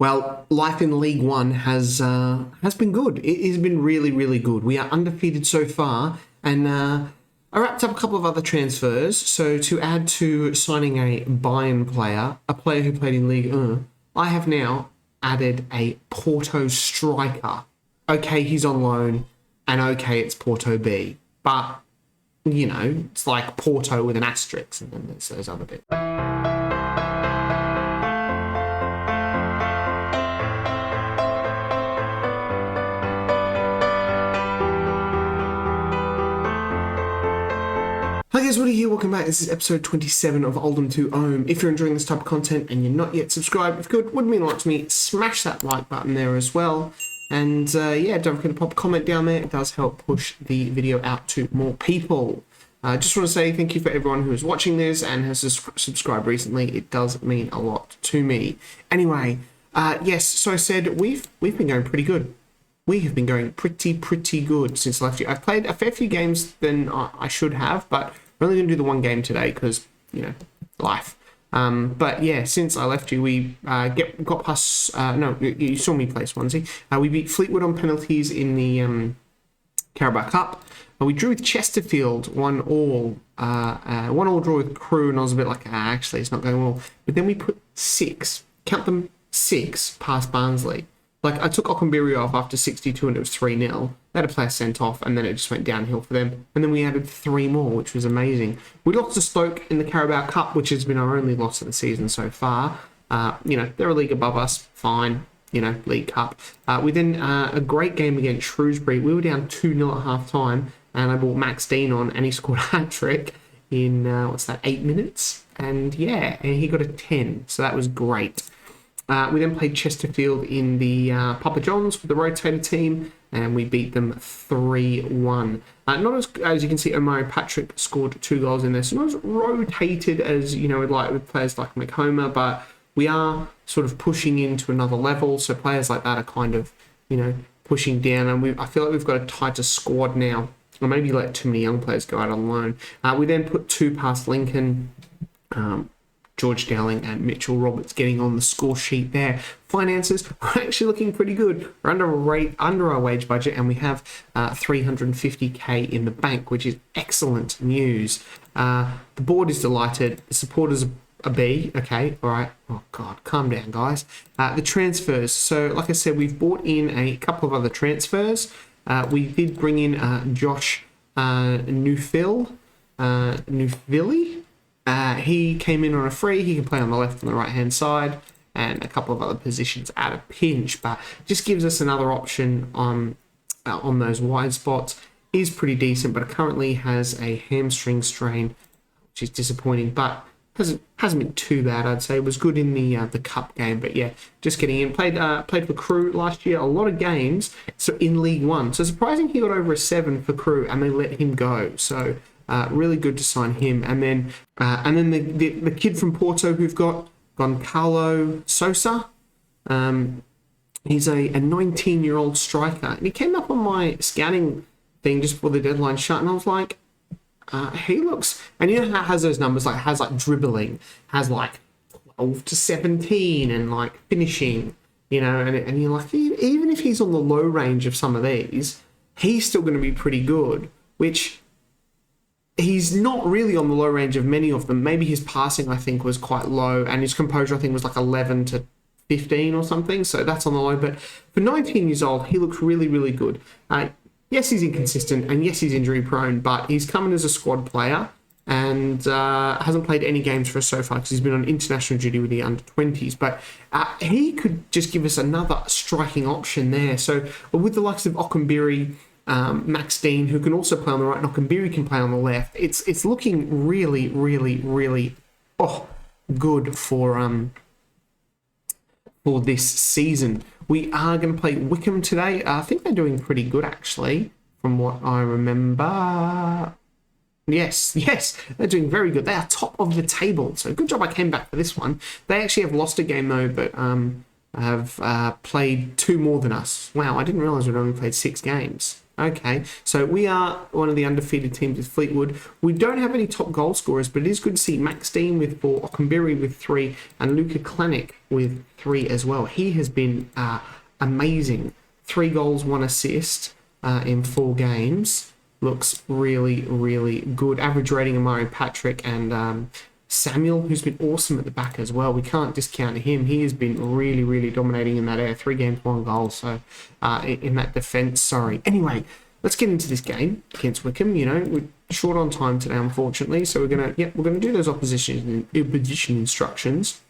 Well, life in League One has been good. It has been really, really good. We are undefeated so far, and I wrapped up a couple of other transfers. So to add to signing a Bayern player, a player who played in League 1, I have now added a Porto striker. Okay, he's on loan, and okay, it's Porto B. But, you know, it's like Porto with an asterisk, and then there's those other bits. Hi guys, Woody here, welcome back. This is episode 27 of Oldham to Ohm. If you're enjoying this type of content and you're not yet subscribed, if you could, would mean a lot to me, smash that like button there as well. And yeah, don't forget to pop a comment down there. It does help push the video out to more people. Just want to say thank you for everyone who is watching this and has subscribed recently. It does mean a lot to me. Anyway, yes, so I said we've been going pretty good. We have been going pretty good since last year. I've played a fair few games than I should have, but we're only going to do the one game today because, you know, life. But yeah, since I left you, we got past... no, you saw me play Swansea. We beat Fleetwood on penalties in the Carabao Cup. We drew with Chesterfield, 1-1 draw with Crewe, and I was a bit like, actually, it's not going well. But then we put 6, count them 6, past Barnsley. Like, I took Ockenberry off after 62 and it was 3-0. They had a player sent off and then it just went downhill for them. And then we added 3 more, which was amazing. We lost to Stoke in the Carabao Cup, which has been our only loss of the season so far. You know, they're a league above us, fine. You know, League Cup. We then, a great game against Shrewsbury. We were down 2-0 at half-time and I brought Max Dean on and he scored a hat-trick in, 8 minutes? And yeah, and he got a 10, so that was great. We then played Chesterfield in the Papa John's with the rotated team, and we beat them 3-1. Not as you can see, Omari Patrick scored 2 goals in there, so not as rotated as, you know, with players like McHomer, but we are sort of pushing into another level, so players like that are kind of, you know, pushing down, and I feel like we've got a tighter squad now, or maybe let too many young players go out on loan. We then put 2 past Lincoln, George Dowling and Mitchell Roberts getting on the score sheet there. Finances are actually looking pretty good. We're under our wage budget, and we have 350k in the bank, which is excellent news. The board is delighted. The supporters are B. Okay, all right. Oh God, calm down, guys. The transfers. So, like I said, we've brought in a couple of other transfers. We did bring in Josh Newfilly. He came in on a free. He can play on the left and the right hand side and a couple of other positions at a pinch, but just gives us another option on those wide spots. Is pretty decent, but currently has a hamstring strain, which is disappointing, but hasn't been too bad, I'd say. It was good in the cup game, but yeah, just getting in. Played for Crewe last year, a lot of games, so in League One. So surprising he got over a 7 for Crewe and they let him go. So really good to sign him. And then the kid from Porto who've got Goncalo Sosa. He's a 19-year-old striker. And he came up on my scouting thing just before the deadline shut, and I was like, he looks... And you know how it has those numbers, like has like dribbling, has like 12 to 17 and like finishing, you know, and you're like, even if he's on the low range of some of these, he's still going to be pretty good, which... He's not really on the low range of many of them. Maybe his passing, I think, was quite low, and his composure, I think, was like 11 to 15 or something, so that's on the low. But for 19 years old, he looks really, really good. Yes, he's inconsistent, and yes, he's injury-prone, but he's coming as a squad player and hasn't played any games for us so far because he's been on international duty with the under-20s. But he could just give us another striking option there. So with the likes of Ockenberry, Max Dean, who can also play on the right, and Ockenberry can play on the left. It's looking really, really, really good for this season. We are going to play Wickham today. I think they're doing pretty good, actually, from what I remember. Yes, they're doing very good. They are top of the table, so good job I came back for this one. They actually have lost a game, though, but have played 2 more than us. Wow, I didn't realise we'd only played 6 games. Okay, so we are one of the undefeated teams with Fleetwood. We don't have any top goal scorers, but it is good to see Max Dean with 4, Okumberry with 3, and Luka Klanik with 3 as well. He has been amazing. 3 goals, 1 assist in 4 games. Looks really, really good. Average rating of Murray Patrick and Samuel, who's been awesome at the back as well. We can't discount him. He has been really, really dominating in that area. 3 games, 1 goal. So in that defence, sorry. Anyway, let's get into this game against Wickham. You know, we're short on time today, unfortunately. So we're gonna do those opposition instructions.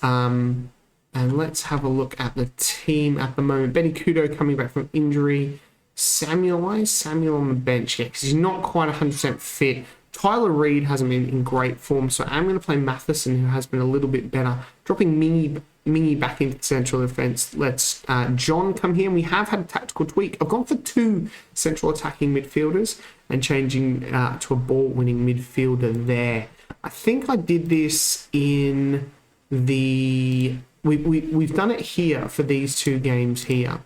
And let's have a look at the team at the moment. Benny Kudo coming back from injury. Samuel, why is Samuel on the bench? Yeah, because he's not quite 100% fit. Tyler Reid hasn't been in great form, so I'm going to play Matheson, who has been a little bit better. Dropping Mingy back into central defence. Let's John come here. And we have had a tactical tweak. I've gone for 2 central attacking midfielders and changing to a ball-winning midfielder there. I think I did this in the... We've done it here for these 2 games here.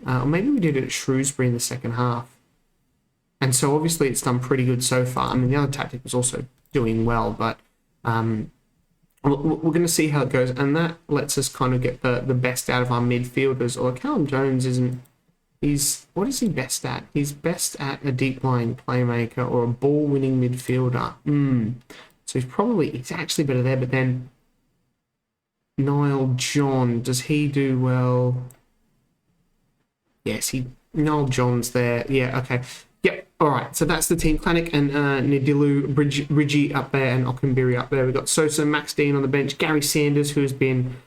Or maybe we did it at Shrewsbury in the second half. And so obviously it's done pretty good so far. I mean, the other tactic was also doing well, but we're going to see how it goes. And that lets us kind of get the best out of our midfielders. Or Callum Jones isn't... What is he best at? He's best at a deep-lying playmaker or a ball-winning midfielder. So he's actually better there, but then Niall John, does he do well? Yes, Niall John's there. Yeah, okay. Yep, all right. So that's the team. Klanik and Nidilu, Bridgie up there, and Okumberry up there. We've got Sosa, Max Dean on the bench, Gary Sanders, who has been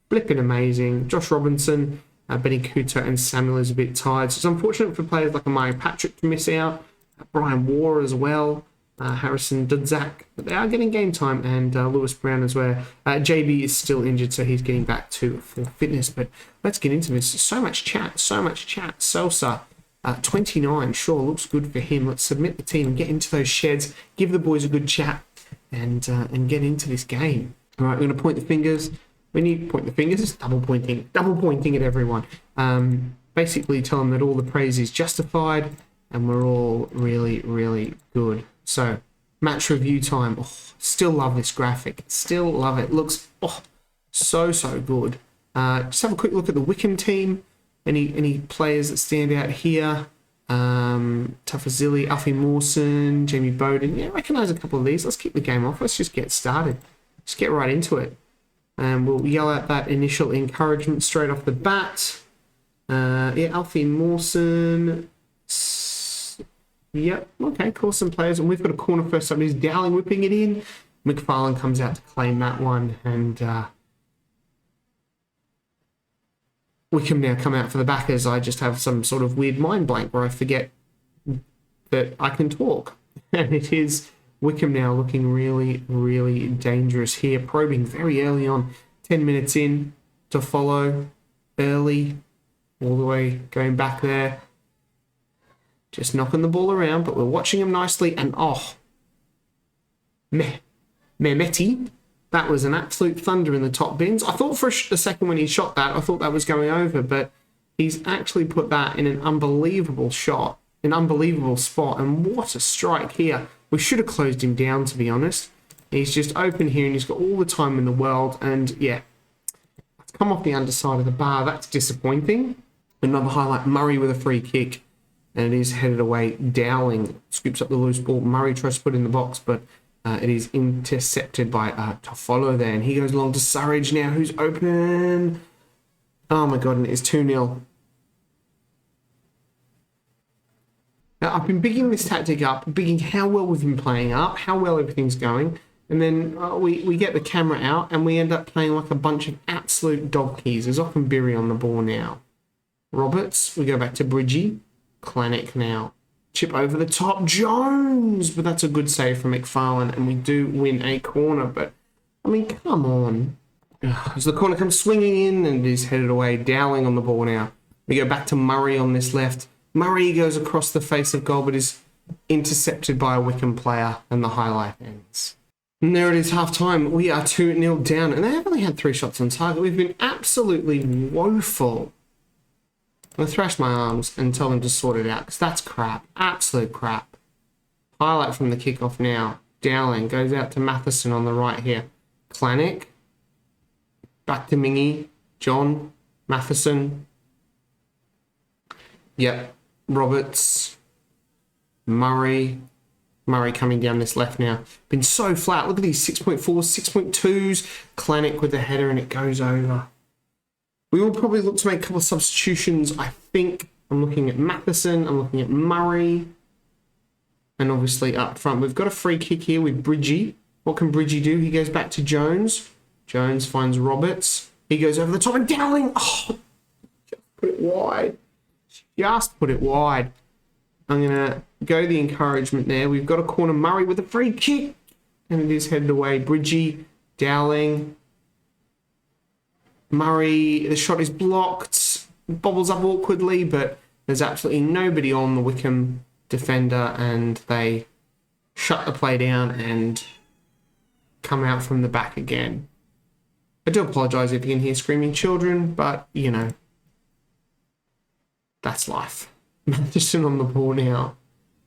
flipping amazing, Josh Robinson, Benny Kuto, and Samuel is a bit tired. So it's unfortunate for players like Amari Patrick to miss out, Brian Waugh as well, Harrison Dudzak, but they are getting game time, and Lewis Brown as well. JB is still injured, so he's getting back to full fitness. But let's get into this. So much chat. Sosa, 29, sure, looks good for him. Let's submit the team and get into those sheds, give the boys a good chat, and get into this game. All right, we're going to point the fingers. When you point the fingers, double pointing at everyone. Basically tell them that all the praise is justified, and we're all really, really good. So, match review time. Oh, still love this graphic. Still love it. Looks so good. Just have a quick look at the Wickham team. Any players that stand out here? Tafazili, Alfie Mawson, Jamie Bowden. Yeah, recognise a couple of these. Let's kick the game off. Let's just get started. Just get right into it. And we'll yell out that initial encouragement straight off the bat. Alfie Mawson. Yep, okay, call some players. And we've got a corner first up. He's Dowling whipping it in. McFarlane comes out to claim that one. And Wickham now come out for the backers. I just have some sort of weird mind blank where I forget that I can talk. And it is Wickham now looking really, really dangerous here. Probing very early on. 10 minutes in to follow. Early. All the way going back there. Just knocking the ball around, but we're watching him nicely. And Mehmeti. That was an absolute thunder in the top bins. I thought for a second when he shot that, I thought that was going over, but he's actually put that in an unbelievable shot, an unbelievable spot, and what a strike here. We should have closed him down, to be honest. He's just open here, and he's got all the time in the world, and yeah, it's come off the underside of the bar. That's disappointing. Another highlight, Murray with a free kick, and it is headed away. Dowling scoops up the loose ball. Murray tries to put it in the box, but it is intercepted by Toffolo there, and he goes along to Surridge now, who's open. Oh my god, and it is 2-0. Now, I've been bigging this tactic up, bigging how well we've been playing up, how well everything's going, and then we get the camera out, and we end up playing like a bunch of absolute dog keys. There's Okumberry on the ball now. Roberts, we go back to Bridgie. Klanik now. Chip over the top, Jones! But that's a good save from McFarlane, and we do win a corner, but, I mean, come on. As the corner comes swinging in and is headed away, Dowling on the ball now. We go back to Murray on this left. Murray goes across the face of goal, but is intercepted by a Wickham player, and the highlight ends. And there it is, half-time. We are 2-0 down, and they have only had 3 shots on target. We've been absolutely woeful going to thrash my arms and tell them to sort it out, because that's crap. Absolute crap. Highlight from the kickoff now. Dowling goes out to Matheson on the right here. Klanick. Back to Mingy. John. Matheson. Yep. Roberts. Murray. Murray coming down this left now. Been so flat. Look at these 6.4s, 6.2s. Klanick with the header and it goes over. We will probably look to make a couple of substitutions. I think I'm looking at Matheson. I'm looking at Murray. And obviously up front, we've got a free kick here with Bridgie. What can Bridgie do? He goes back to Jones. Jones finds Roberts. He goes over the top and Dowling. Oh, just put it wide. Just put it wide. I'm going to go the encouragement there. We've got a corner. Murray with a free kick. And it is headed away. Bridgie, Dowling. Murray, the shot is blocked. Bobbles up awkwardly, but there's absolutely nobody on the Wickham defender, and they shut the play down and come out from the back again. I do apologise if you can hear screaming children, but, you know, that's life. Matheson on the ball now.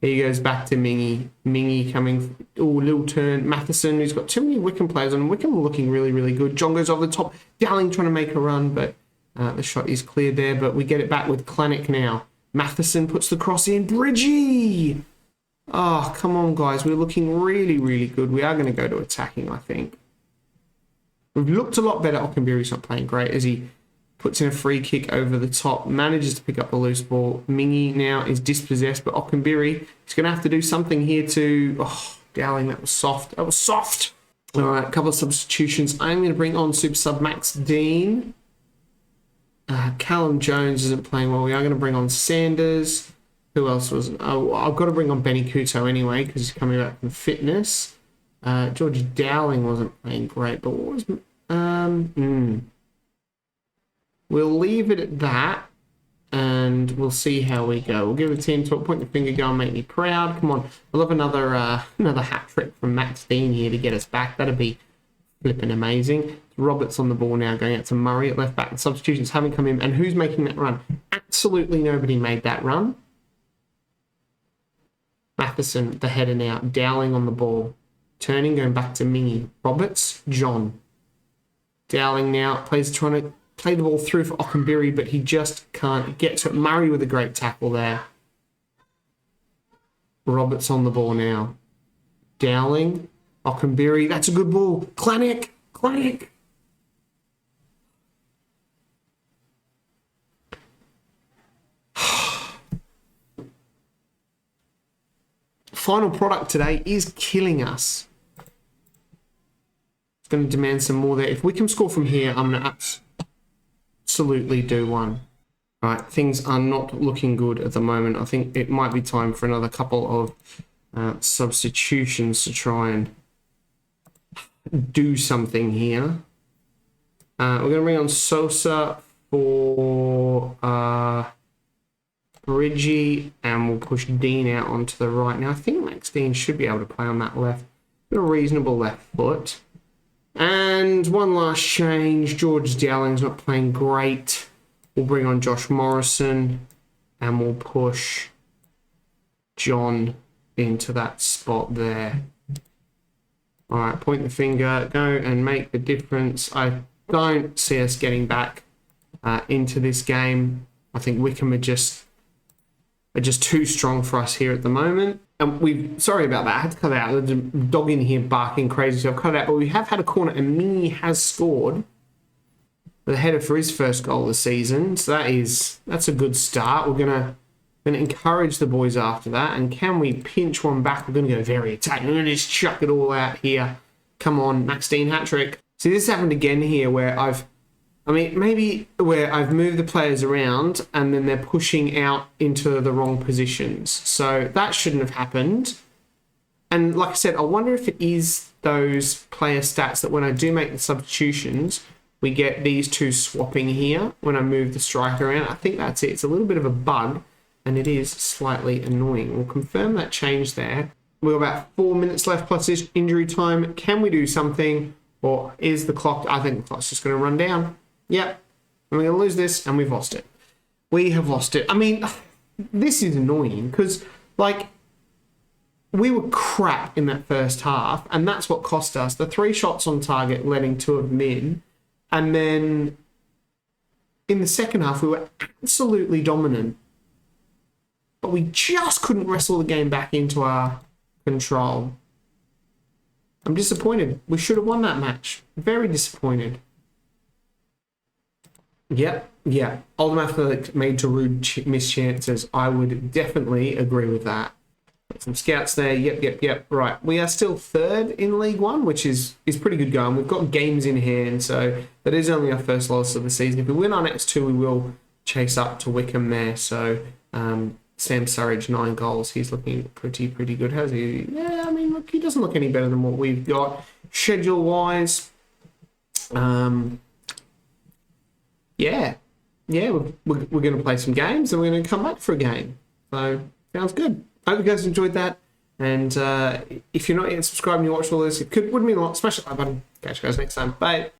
He goes back to Mingy. Mingy coming, little turn. Matheson, who's got too many Wickham players on. Wickham looking really, really good. John goes over the top. Dowling trying to make a run, but the shot is cleared there, but we get it back with Klanick now. Matheson puts the cross in. Bridgie! Oh, come on, guys. We're looking really, really good. We are going to go to attacking, I think. We've looked a lot better. Ockenberry's not playing great as he puts in a free kick over the top. Manages to pick up the loose ball. Mingy now is dispossessed, but Ockenberry is going to have to do something here to... Oh, Dowling, that was soft. That was soft! All right, a couple of substitutions. I'm going to bring on Super Sub Max Dean. Callum Jones isn't playing well. We are going to bring on Sanders. Who else was... Oh, I've got to bring on Benny Couto anyway because he's coming back from fitness. George Dowling wasn't playing great, but what was... We'll leave it at that and we'll see how we go. We'll give the team talk, point the finger, go and make me proud. Come on. I'll have another hat trick from Max Dean here to get us back. That'd be flipping amazing. Roberts on the ball now, going out to Murray at left back. The substitutions haven't come in. And who's making that run? Absolutely nobody made that run. Matheson, the header now. Dowling on the ball. Turning, going back to Mingy. Roberts, John. Dowling now plays, trying to play the ball through for Ockenberry, but he just can't get to it. Murray with a great tackle there. Roberts on the ball now. Dowling, Ockenberry, that's a good ball. Klanick. Final product today is killing us. It's going to demand some more there. If we can score from here, I'm going to absolutely do one. All right, things are not looking good at the moment. I think it might be time for another couple of substitutions to try and do something here. We're going to bring on Sosa for Bridgie, and we'll push Dean out onto the right. Now, I think Max Dean should be able to play on that left. Got a reasonable left foot. And one last change. George Dowling's not playing great. We'll bring on Josh Morrison, and we'll push John into that spot there. All right, point the finger, go and make the difference. I don't see us getting back into this game. I think Wickham are just too strong for us here at the moment. And sorry about that, I had to cut it out. There's a dog in here barking crazy, so I've cut it out. But we have had a corner, and Mingy has scored the header for his first goal of the season. So that's a good start. We're gonna encourage the boys after that. And can we pinch one back? We're gonna go very attacking. We're gonna just chuck it all out here. Come on, Max Dean hat trick. See, this happened again here where maybe where I've moved the players around and then they're pushing out into the wrong positions. So that shouldn't have happened. And like I said, I wonder if it is those player stats that when I do make the substitutions, we get these two swapping here when I move the striker around. I think that's it. It's a little bit of a bug, and it is slightly annoying. We'll confirm that change there. We've got about 4 minutes left plus this injury time. Can we do something? Or is the clock... I think the clock's just going to run down. Yep. And we're going to lose this, and we've lost it. We have lost it. I mean, this is annoying because, like, we were crap in that first half, and that's what cost us. The 3 shots on target, letting 2 of them in. And then in the second half, we were absolutely dominant. But we just couldn't wrestle the game back into our control. I'm disappointed. We should have won that match. Very disappointed. Yep, yeah. Oldham Athletic made Giroud miss chances. I would definitely agree with that. Got some scouts there. Yep. Right. We are still 3rd in League One, which is pretty good going. We've got games in hand, so that is only our first loss of the season. If we win our next 2, we will chase up to Wickham there. So Sam Surridge, 9 goals. He's looking pretty good. How's he? Yeah, I mean, look, he doesn't look any better than what we've got. Schedule-wise, yeah, we're going to play some games and we're going to come back for a game. So, sounds good. I hope you guys enjoyed that. And if you're not yet subscribed and you watched all this, it would mean a lot. Smash that like button. Catch you guys next time. Bye.